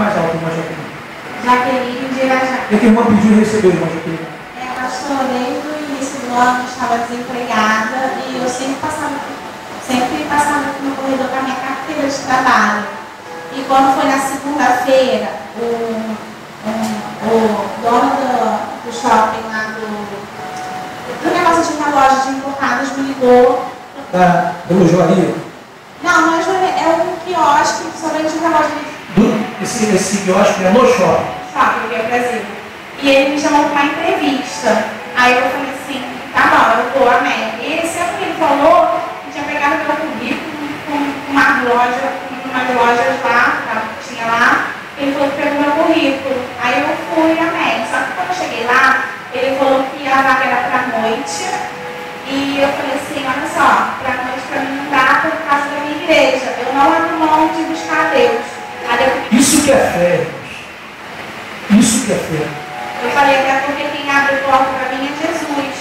mais alto, irmã Jaqueline. Jaqueline de Irajá. E que a irmã pediu e recebeu, irmã Jaqueline? Pastor, desde o início do ano eu estava desempregada e eu sempre passava aqui no corredor com a minha carteira de trabalho. E quando foi na segunda-feira, o dono do shopping lá do negócio de uma loja de importados me ligou. Da relojoaria? Não é joalheria, é um quiosque que só vende relógio. Esse quiosque é no shopping? Shopping, que é o Brasil. E ele me chamou para uma entrevista. Aí eu falei assim, tá bom, eu vou, amém. E sempre que ele falou, eu tinha pegado meu currículo com uma loja lá, que tinha lá, ele falou que pegou meu currículo. Aí eu fui, amém. Só que quando eu cheguei lá, ele falou que a vaga era pra noite. E eu falei assim, olha só, pra noite pra mim não dá por causa da minha igreja. Eu não abro mão de buscar a Deus. Isso que é fé, irmãos. Isso que é fé. Eu falei até porque quem abre o porta para mim é Jesus.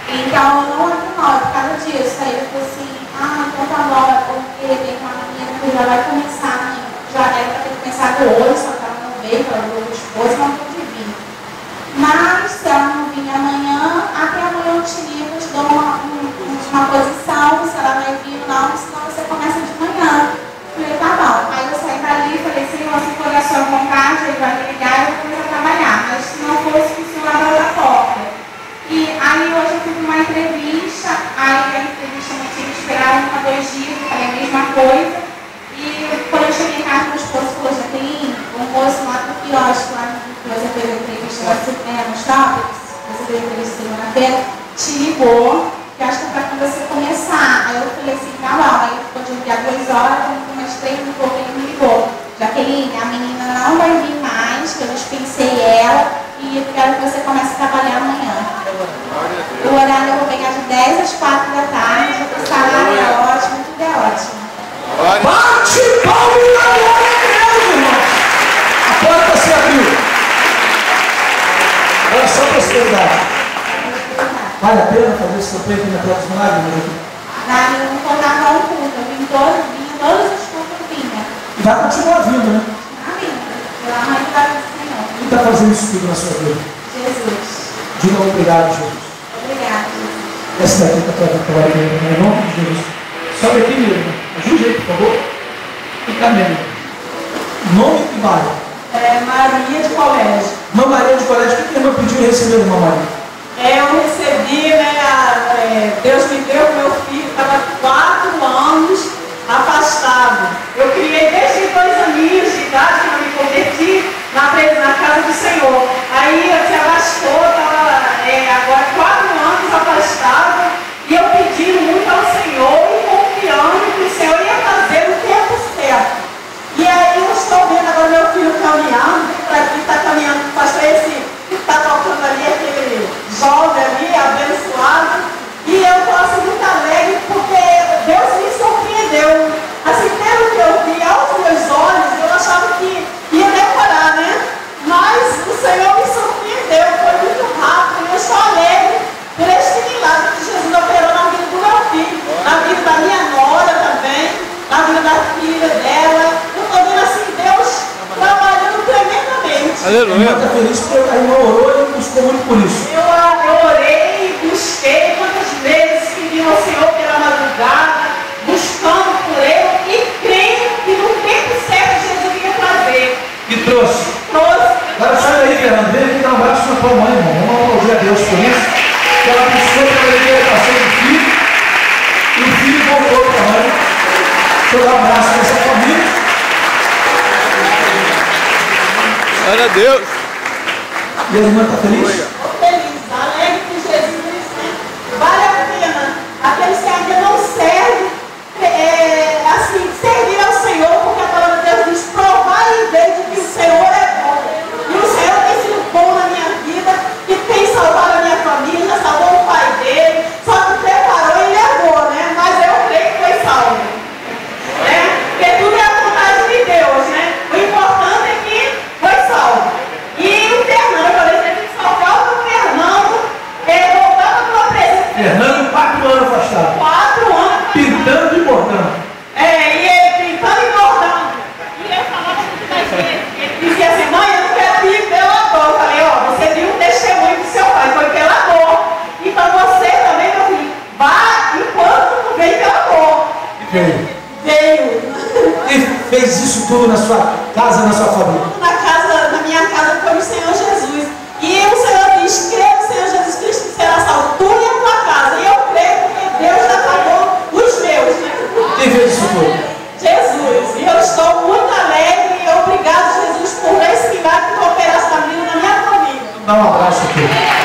Então eu não abro mão por causa disso. Aí ele falou assim, então tá bom, porque tem uma menina que já vai começar, já era para ter começado hoje, só que ela não veio, ela falou do esposo, não pôde vir. Mas se ela não vir amanhã, até amanhã eu te ligo, te dou uma posição, se ela vai vir ou não, senão você começa de manhã. Eu falei, tá bom. Aí eu saí dali e falei, Senhor, se for a sua vontade, ele vai me ligar e eu vou começar a trabalhar. Mas se não fosse, o Senhor abriu a porta. E aí hoje eu fui para uma entrevista, aí a entrevista eu tinha que esperar 1 a 2 dias, eu falei a mesma coisa. E quando eu cheguei em casa, meu esposo falou, Jaqueline, o moço lá do quiosque, lá que você fez a entrevista no shopping, você fez a entrevista segunda-feira, te ligou, que acho que é para quando você começar. Aí eu falei assim, tá bom. Aí ficou de ligar 2 horas, quando foi umas 3 e pouco, ele me ligou. Jaqueline, a menina não vai vir mais, que eu dispensei ela e eu quero que você comece a trabalhar amanhã. O horário eu vou pegar de 10 às 4 da tarde, o salário é ótimo, tudo é ótimo. Bate palma na glória a Deus, irmãos! A porta se abriu. Olha só a prosperidade. Vale a pena fazer esse campanha aqui na Praia dos Milagres, meu Deus? Vale, eu não contava um culto, eu vinha todos os cultos eu vinha. E vai continuar vindo, né? Amém. Pela mãe do Senhor. Quem está fazendo isso tudo na sua vida? Jesus. Diga obrigado, Jesus. Obrigada, Jesus. Essa daqui está trabalhando em nome de Jesus. Sobe aqui, meu irmão. Ajude aí, por favor. E caminho. Nome que vale? Maria de Colégio. Irmã Maria de Colégio, o que a irmã pediu e recebeu, irmã Maria? Eu recebi, Deus me deu, meu filho estava 4 anos afastado. Eu criei desde 2 aninhos de idade, que eu me converti na casa do Senhor. Aí eu se abastou, estava agora 4 anos afastado, e eu pedindo muito ao Senhor e confiando que o Senhor ia fazer no tempo certo. E aí eu estou vendo agora meu filho caminhando, para aqui está caminhando, pastor, esse que está tocando ali, aquele jovem ali, abençoado, e eu estou assim muito alegre porque Deus me surpreendeu. Assim, pelo que eu vi aos meus olhos, eu achava que ia demorar, né? Mas o Senhor me surpreendeu, foi muito rápido, e eu estou alegre por este milagre que Jesus operou na vida do meu filho, na vida da minha nora também, na vida da filha dela. Eu estou vendo assim, Deus trabalhando tremendamente. Aleluia. Está feliz porque a irmã orou e buscou muito por isso. Eu orei, busquei quantas vezes pedi ao Senhor pela madrugada, buscando por Ele e creio que no tempo certo Jesus ia trazer. E trouxe. Agora sai daí, Fernando. Vem aqui dar um abraço na tua mãe, irmão. Vamos aplaudir a Deus por isso. Que ela buscou pela libertação do filho. E o filho voltou para a mãe. Deixa eu dar um abraço nessa família. Glória a Deus. E a irmã está feliz? Estou feliz, alegre que Jesus vale a pena. Aqueles que ainda não servem, assim, servir ao Senhor, porque a palavra de Deus diz: provar e ver de que o Senhor é bom. E o Senhor tem sido bom na minha vida, que tem salvado a minha família, já salvou o pai dele, só que preparou e levou, né? Mas eu creio que foi salvo. Porque tudo é a vontade de Deus, né? O importante é que foi salvo. E o Fernando, eu falei, teve que salvar o Veio. Veio. Quem fez isso tudo na sua casa, na sua família? Na minha casa foi o Senhor Jesus. E o Senhor diz, crê no Senhor Jesus Cristo que será salvo, tu e a tua casa. E eu creio porque Deus já pagou os meus, né? Quem fez isso tudo? Jesus. E eu estou muito alegre e obrigado, Jesus, por esse milagre que tu operaste na vida da minha família. Dá um abraço aqui.